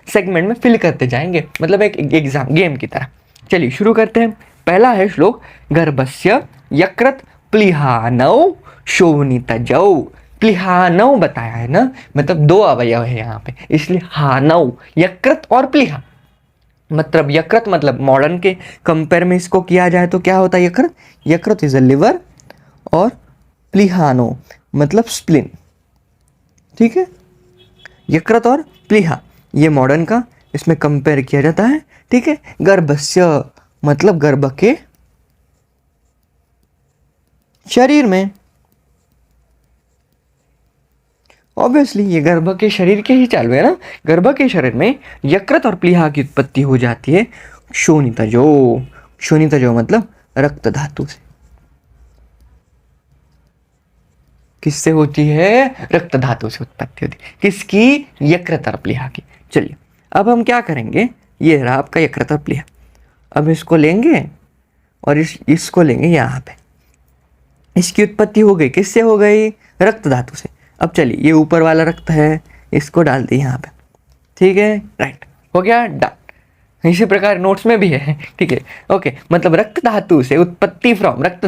सेगमेंट में फिल करते जाएंगे, मतलब एक एग्जाम गेम की तरह। चलिए शुरू करते हैं। पहला है श्लोक, गर्भस्य यकृत प्लीहानौ शोणितजौ। प्लीहानौ बताया है ना, मतलब 2 अवयव है यहाँ पे, इसलिए हानौ, यकृत और प्लीहा। मतलब यकृत मतलब मॉडर्न के कंपेयर में इसको किया जाए तो क्या होता है यकृत, यकृत इज अ लिवर, और प्लीहानो मतलब स्प्लिन, ठीक है। यकृत और प्लीहा ये मॉडर्न का इसमें कंपेयर किया जाता है, ठीक है। गर्भस्य मतलब गर्भ के शरीर में, ऑब्वियसली ये गर्भ के शरीर के ही चालू है ना। गर्भ के शरीर में यकृत और प्लीहा की उत्पत्ति हो जाती है शोणितजो। शोणितजो मतलब रक्त धातु से। किससे होती है? रक्त धातु से उत्पत्ति होती है। किसकी? यकृत और प्लीहा की। चलिए अब हम क्या करेंगे, ये रहा आपका यकृत और प्लीहा। अब इसको लेंगे और इसको लेंगे यहाँ पे। इसकी उत्पत्ति हो गई, किससे हो गई? रक्त धातु से। अब चलिए ये ऊपर वाला रक्त है, इसको डाल दी यहाँ पे, ठीक है, राइट, हो गया, डन। इसी प्रकार नोट्स में भी है, ठीक है, ओके। मतलब रक्त धातु से उत्पत्ति फ्रॉम, रक्त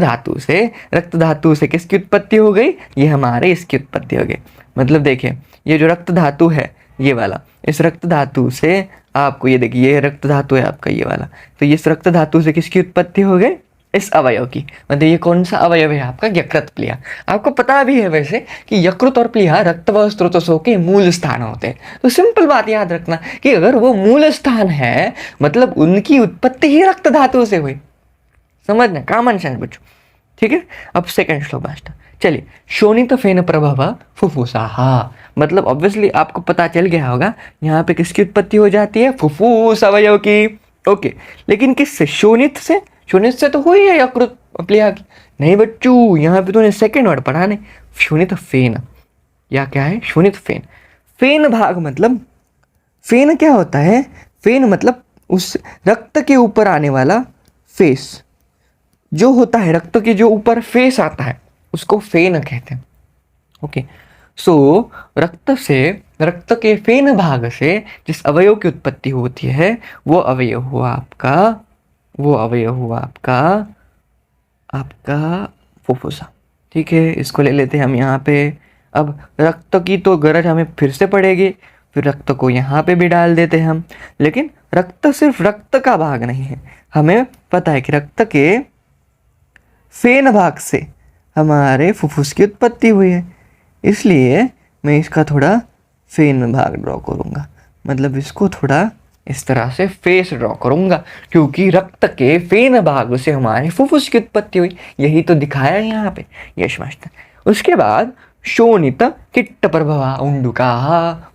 धातु से किसकी उत्पत्ति हो गई? ये हमारे इसकी उत्पत्ति हो गई। मतलब देखिए ये जो रक्त धातु है ये वाला, इस रक्त धातु से आपको ये देखिए ये रक्त धातु है आपका ये वाला, तो इस रक्त धातु से किसकी उत्पत्ति हो गई? इस अवयव की। मतलब ये कौन सा अवयव है आपका? यकृत प्लीहा। आपको पता भी है वैसे कि यकृत और प्लीहा रक्त व स्रोतसों के मूल स्थान होते हैं। तो सिंपल बात याद रखना कि अगर वो मूल स्थान है मतलब उनकी उत्पत्ति ही रक्त धातु से हुई। समझना, कॉमन सेंस बच्चों, ठीक है। अब सेकंड श्लोक मास्टर, चलिए। शोणित फेन प्रभव फुफ्फुसा, मतलब ऑब्वियसली आपको पता चल गया होगा यहाँ पे किसकी उत्पत्ति हो जाती है? फुफ्फुस अवयव की, ओके। लेकिन किससे? शोणित से। शोणित से तो हुई है यकृत प्लीहा की। नहीं बच्चों, यहाँ पे तूने सेकंड वर्ड पढ़ा नहीं, शोणित फेन। या क्या है? शोणित फेन। फेन भाग मतलब, फेन क्या होता है? फेन मतलब उस रक्त के ऊपर आने वाला फेस जो होता है, रक्त के जो ऊपर फेस आता है उसको फेन कहते हैं, ओके। सो रक्त के फेन भाग से जिस अवयव की उत्पत्ति होती है वो अवयव हुआ आपका फुफ्फुसा, ठीक है। इसको ले लेते हैं हम यहाँ पे। अब रक्त की तो गरज हमें फिर से पड़ेगी, फिर रक्त को यहाँ पे भी डाल देते हैं हम। लेकिन रक्त सिर्फ रक्त का भाग नहीं है, हमें पता है कि रक्त के फेन भाग से हमारे फुफ्फुस की उत्पत्ति हुई है, इसलिए मैं इसका थोड़ा फेन भाग ड्रॉ करूँगा। मतलब इसको थोड़ा इस तरह से फेस ड्रॉ करूँगा, क्योंकि रक्त के फेन भाग से हमारे फुफ्फुस की उत्पत्ति हुई। यही तो दिखाया है यहाँ पे, यश मास्टर। उसके बाद शोणित किट्ट प्रभवा उंडुका।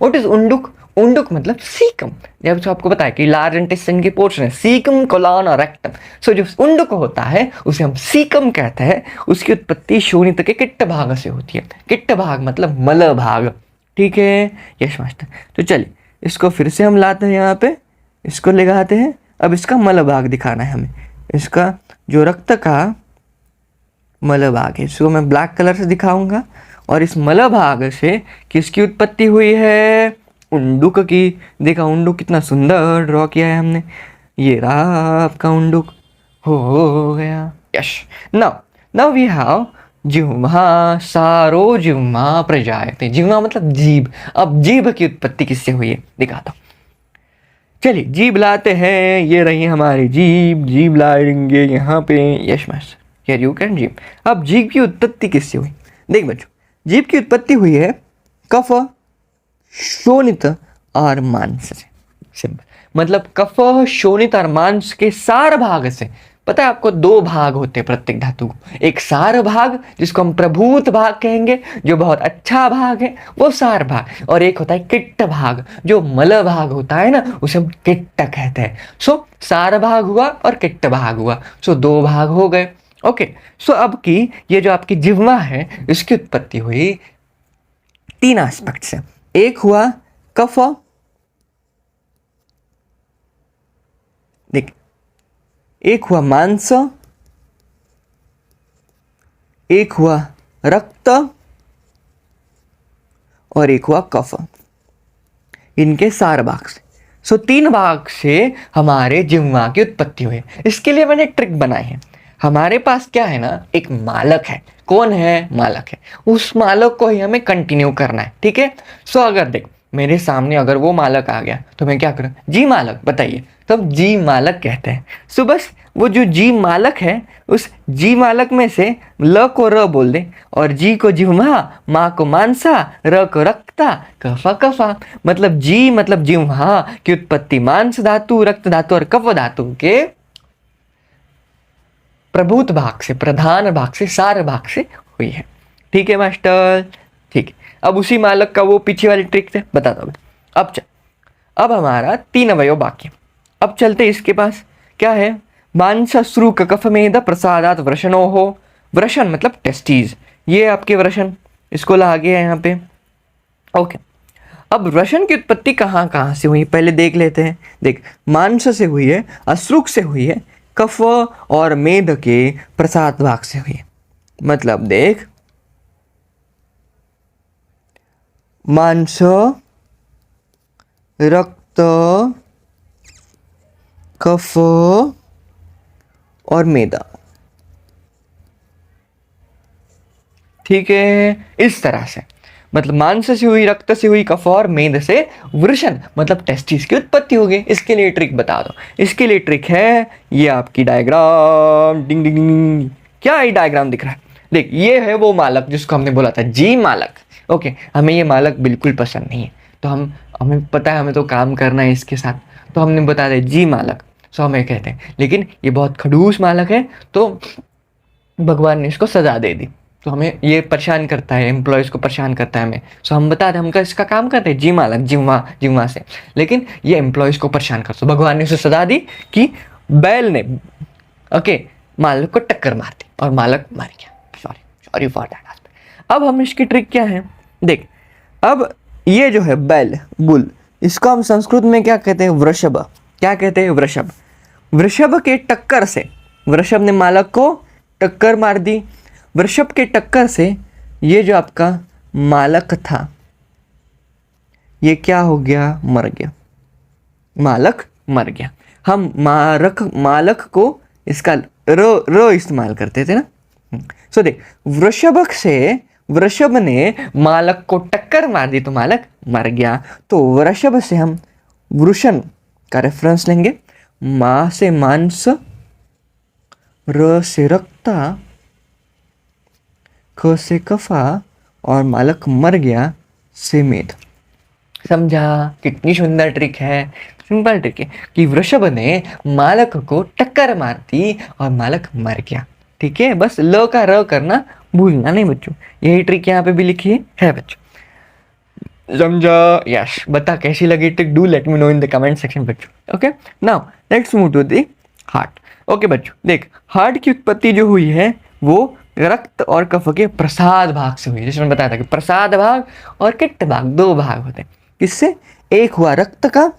What is उंडुक? उंडुक मतलब सीकम। जब तो आपको पता है कि लार्ज इंटेस्टाइन के पोर्शन है सीकम, कोलन और रेक्टम। सो जो उंडुक होता है उसे हम सीकम कहते हैं। उसकी उत्पत्ति शोणित के किट्ट भाग से होती है। किट्ट भाग मतलब मल भाग, ठीक है यश मास्टर। तो चलिए इसको फिर से हम लाते हैं यहाँ पे, इसको लगाते हैं। अब इसका मल भाग दिखाना है हमें। इसका जो रक्त का मल भाग है इसको मैं ब्लैक कलर से दिखाऊंगा। और इस मल भाग से किसकी उत्पत्ति हुई है? उंडुक की। देखा उंडुक कितना सुंदर ड्रॉ किया है हमने। ये रहा आपका उंडुक, हो गया, यश। नाउ वी हैव जिह्वा, सारो जिह्वा प्रजायते। जिह्वा मतलब जीभ। अब जीभ की उत्पत्ति किससे हुई है दिखाता हूँ। चलिए जीभ लाते हैं, ये रही हमारी जीभ लाएंगे यहाँ पे, यश मास्टर, हियर यू कैन जीभ। अब जीभ की उत्पत्ति किससे हुई? देख बच्चों, जीभ की उत्पत्ति हुई है कफ, शोणित और मांस से। सिंपल, मतलब कफ, शोणित और मांस के सार भाग से। पता है आपको दो भाग होते हैं प्रत्येक धातु को, एक सार भाग जिसको हम प्रभूत भाग कहेंगे जो बहुत अच्छा भाग है वो सार भाग, और एक होता है किट्ट भाग जो मल भाग होता है ना उसे हम किट्ट कहते हैं। सो सार भाग हुआ और किट्ट भाग हुआ, सो दो भाग हो गए, ओके। सो अब की ये जो आपकी जिह्वा है इसकी उत्पत्ति हुई तीन एस्पेक्ट से। एक हुआ कफ, देख, एक हुआ मांस, एक हुआ रक्त और एक हुआ कफ, इनके सार भाग से। सो तीन भाग से हमारे जिह्वा की उत्पत्ति हुई। इसके लिए मैंने एक ट्रिक बनाई है। हमारे पास क्या है ना, एक मालक है। कौन है? मालक है। उस मालक को ही हमें कंटिन्यू करना है, ठीक है। सो अगर देख मेरे सामने अगर वो मालक आ गया तो मैं क्या करूं? जी मालक बताइए, तो हम जी मालक कहते हैं। सो बस वो जो जी मालक है उस जी मालक में से ल को र बोल दे, और जी को जिह्वा, माँ को मांसा, र को रक्ता, कफा कफा। मतलब जी मतलब जिह्वा की उत्पत्ति मांस धातु, रक्त धातु और कफ धातु के प्रभूत भाग से, प्रधान भाग से, सार भाग से हुई है, ठीक है मास्टर, ठीक है। अब उसी मालक का वो पीछे वाली ट्रिक से बताता हूँ। अब हमारा 3 अवयव बाकी। अब चलते इसके पास, क्या है, मांसश्रुक कफमेद प्रसादात वृषणो हो। वृषण मतलब टेस्टीज, ये आपके वृषण, इसको ला गया यहाँ पे। ओके, अब वृषण की उत्पत्ति कहाँ कहाँ से हुई पहले देख लेते हैं। देख, मांस से हुई है, अश्रुक से हुई है, कफ और मेद के प्रसाद भाग से हुई है। मतलब देख, मांस, रक्त, कफ और मेदा, ठीक है, इस तरह से। मतलब मांस से हुई, रक्त से हुई, कफ और मेद से वृषण मतलब टेस्टिस की उत्पत्ति होगी। इसके लिए ट्रिक बता दो। इसके लिए ट्रिक है ये आपकी डायग्राम, डिंग डिंग डिंग। क्या ये डायग्राम दिख रहा है? देख, ये है वो मालक जिसको हमने बोला था जी मालक। ओके, हमें ये मालक बिल्कुल पसंद नहीं है, तो हमें पता है हमें तो काम करना है इसके साथ, तो हमने बता दिया जी मालक, सो हमें कहते हैं। लेकिन ये बहुत खड़ूस मालक है, तो भगवान ने इसको सजा दे दी, तो हमें ये परेशान करता है, एम्प्लॉयज़ को परेशान करता है हमें। सो हम बता दें हम इसका काम करते हैं जी मालक, जिम्मा से, लेकिन ये एम्प्लॉयज़ को परेशान कर। तो भगवान ने उसे सजा दी कि बैल ने मालक को टक्कर मार दी और मालक मर गया। Sorry for that. अब हम इसकी ट्रिक क्या है, देख, अब ये जो है बैल, बुल, इसको हम संस्कृत में क्या कहते हैं? वृषभ। क्या कहते हैं? वृषभ। वृषभ के टक्कर से, वृषभ ने मालक को टक्कर मार दी। वृषभ के टक्कर से ये जो आपका मालक था, ये क्या हो गया? मर गया। मालक मर गया। हम मालक को इसका र इस्तेमाल करते थे ना। सो देख, वृषभ ने मालक को टक्कर मार दी तो मालक मर गया। तो वृषभ से हम वृषण का रेफरेंस लेंगे। मा से मांस, र से रक्ता, ख से कफा और मालक मर गया से मेद। समझा? कितनी सुंदर ट्रिक है। सिंपल ट्रिक है कि वृषभ ने मालक को टक्कर मार दी और मालक मर गया। ठीक है, बस ल का र करना भूलना नहीं बच्चों। यही ट्रिक यहाँ पे भी लिखी है बच्चों। समझा? यस। बता कैसी लगी trick? Do let me know in the comment section बच्चों। Okay, now let's move to the heart. Okay बच्चों, देख, हार्ट की उत्पत्ति जो हुई है वो रक्त और कफ के प्रसाद भाग से हुई है। जिसमें बताया था कि प्रसाद भाग और किट्ट भाग, 2 भाग होते हैं। किससे? एक हुआ रक्त का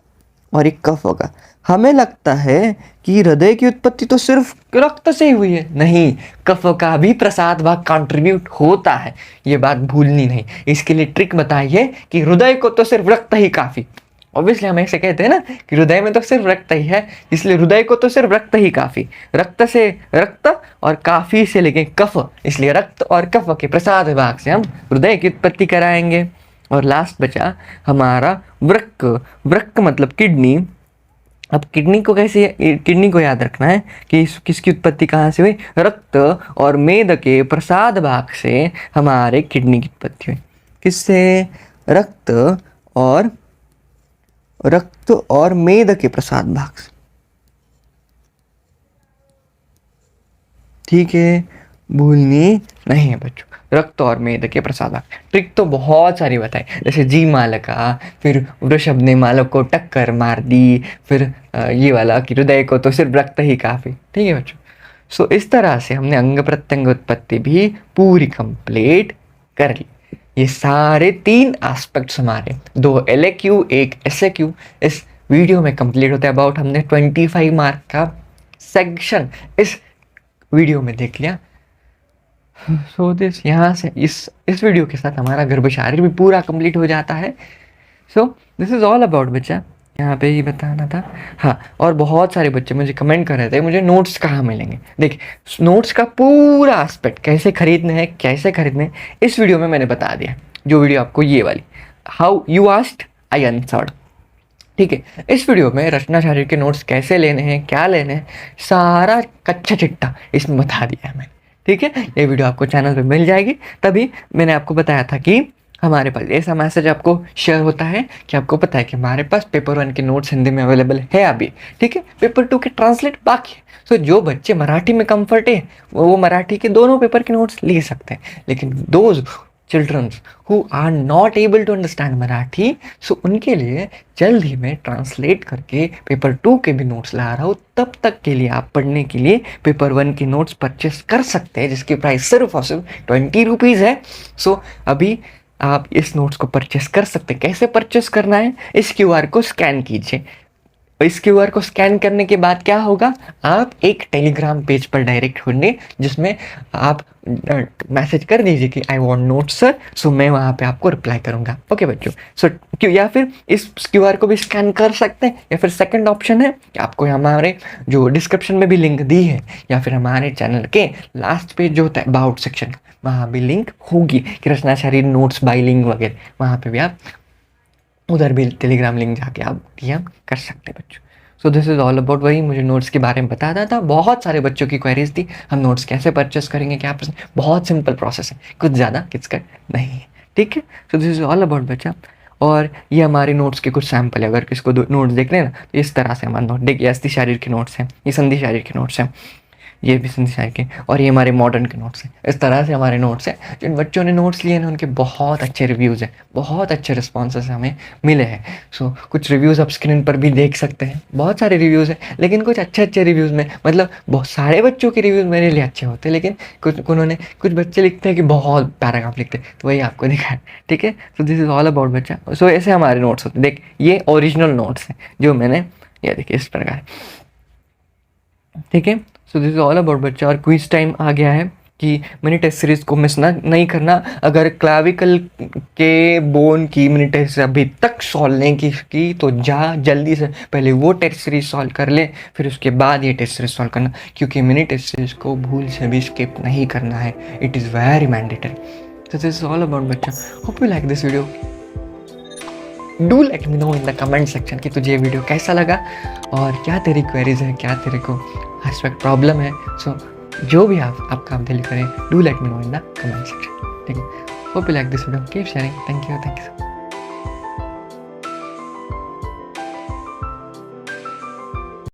और एक कफ का। हमें लगता है कि हृदय की उत्पत्ति तो सिर्फ रक्त से ही हुई है। नहीं, कफ का भी प्रसाद भाग कंट्रीब्यूट होता है, ये बात भूलनी नहीं। इसके लिए ट्रिक बताइए कि हृदय को तो सिर्फ रक्त ही काफी। ऑब्वियसली हम ऐसे कहते हैं ना कि हृदय में तो सिर्फ रक्त ही है, इसलिए हृदय को तो सिर्फ रक्त ही काफी। रक्त से रक्त और काफी से लेके कफ, इसलिए रक्त और कफ के प्रसाद भाग से हम हृदय की उत्पत्ति कराएंगे। और लास्ट बचा हमारा वृक्क। वृक्क मतलब किडनी। अब किडनी को याद रखना है कि किसकी उत्पत्ति कहाँ से हुई? रक्त और मेद के प्रसाद भाग से हमारे किडनी की उत्पत्ति हुई। किससे? रक्त और मेद के प्रसाद भाग से। ठीक है, भूलनी नहीं है बच्चों। रक्त और मेद के प्रसाद भाग। ट्रिक तो बहुत सारी बताई, जैसे जी मालका, फिर वृषभ ने मालक को टक्कर मार दी, फिर ये वाला कि हृदय को तो सिर्फ रक्त ही काफी। ठीक है बच्चों। सो इस तरह से हमने अंग प्रत्यंग उत्पत्ति भी पूरी कंप्लीट कर ली। ये सारे 3 एस्पेक्ट्स हमारे, 2 LAQ 1 SAQ इस वीडियो में कंप्लीट होते हैं। अबाउट हमने 25 मार्क का सेक्शन इस वीडियो में देख लिया। सो दिस, यहाँ से इस वीडियो के साथ हमारा गर्भ शारीर भी पूरा कंप्लीट हो जाता है। So this is all about बच्चा, यहाँ पे ही बताना था। हाँ, और बहुत सारे बच्चे मुझे कमेंट कर रहे थे मुझे नोट्स कहाँ मिलेंगे। देखिए, नोट्स का पूरा एस्पेक्ट कैसे खरीदने इस वीडियो में मैंने बता दिया। जो वीडियो आपको ये वाली, how you asked I answered. ठीक है, इस वीडियो में रचना शारीर के नोट्स कैसे लेने हैं, क्या लेने हैं, सारा कच्चा चिट्टा इसमें बता दिया है मैंने। ठीक है, ये वीडियो आपको चैनल पे मिल जाएगी। तभी मैंने आपको बताया था कि हमारे पास ऐसा मैसेज आपको शेयर होता है कि आपको पता है कि हमारे पास पेपर 1 के नोट्स हिंदी में अवेलेबल है अभी। ठीक है, पेपर 2 के ट्रांसलेट बाकी है। सो जो बच्चे मराठी में कंफर्ट है वो मराठी के दोनों पेपर के नोट्स ले सकते हैं। लेकिन those childrens who are not able to understand Marathi, so उनके लिए जल्द ही मैं ट्रांसलेट करके पेपर 2 के भी नोट्स ला रहा हूँ। तब तक के लिए आप पढ़ने के लिए पेपर 1 के नोट्स परचेस कर सकते हैं, जिसकी प्राइस सिर्फ और सिर्फ 20 रुपीज़ है। सो अभी आप इस नोट्स को परचेस कर सकते हैं। कैसे परचेस करना है, इस QR को स्कैन कीजिए। इस QR को स्कैन करने के बाद क्या होगा, आप एक टेलीग्राम पेज पर डायरेक्ट होंगे, जिसमें आप मैसेज कर दीजिए कि आई वांट नोट्स सर, सो मैं वहाँ पे आपको रिप्लाई करूँगा। ओके बच्चों, सो क्यों, या फिर इस QR को भी स्कैन कर सकते हैं, या फिर सेकंड ऑप्शन है कि आपको हमारे जो डिस्क्रिप्शन में भी लिंक दी है, या फिर हमारे चैनल के लास्ट पेज जो होता है अबाउट सेक्शन, वहाँ भी लिंक होगी कि रचनाचार्य नोट्स बाइलिंग वगैरह, वहाँ पे भी आप उधर भी टेलीग्राम लिंक जाके आप DM कर सकते हैं बच्चों। So this is all about, वही मुझे नोट्स के बारे में बताना था। बहुत सारे बच्चों की क्वेरीज थी, हम नोट्स कैसे परचेस करेंगे, क्या बहुत सिंपल प्रोसेस है, कुछ ज़्यादा किचकट नहीं है, ठीक है। So this is all about बच्चा। और ये हमारे नोट्स के कुछ सैम्पल है, अगर किसको नोट्स देखने ना, तो इस तरह से हमारे नोट देखिए, अस्थि शारीर के नोट्स हैं, ये संधि शारीर के नोट्स हैं, ये भी संधि शारीर के, और ये हमारे मॉडर्न के नोट्स हैं। इस तरह से हमारे नोट्स हैं। जिन बच्चों ने नोट्स लिए हैं उनके बहुत अच्छे रिव्यूज़ हैं, बहुत अच्छे रिस्पॉन्सेस हमें मिले हैं। सो कुछ रिव्यूज़ आप स्क्रीन पर भी देख सकते हैं, बहुत सारे रिव्यूज़ हैं, लेकिन कुछ अच्छे रिव्यूज़ में, मतलब बहुत सारे बच्चों के रिव्यूज़ मेरे लिए अच्छे होते हैं, लेकिन कुछ बच्चे लिखते हैं कि बहुत पैराग्राफ लिखते हैं, तो वही आपको दिखा है, ठीक है। So this is all about बच्चा। सो ऐसे हमारे नोट्स होते हैं। देख, ये ओरिजिनल नोट्स हैं जो मैंने, ये देखिए इस प्रकार, ठीक है। सो दिस इज ऑल अबाउट बच्चा। और क्विज टाइम आ गया है कि मिनी टेस्ट सीरीज को मिस ना नहीं करना। अगर क्लाविकल के बोन की मिनी टेस्ट अभी तक सॉल्व नहीं की तो जल्दी से पहले वो टेस्ट सीरीज सॉल्व कर ले, फिर उसके बाद ये टेस्ट सीरीज सॉल्व करना, क्योंकि मिनी टेस्ट सीरीज को भूल से भी स्किप नहीं करना है। It is very mandatory. So this is all about बच्चा। Hope you like this video. Do let me know in the comment section कि तुझे ये वीडियो कैसा लगा, और क्या तेरी क्वेरीज है, क्या तेरे को एस्पेक्ट प्रॉब्लम है। सो जो भी आपका दिल करें, do let me know in the comment section, ठीक है। Hope you like this video, keep sharing. Thank you.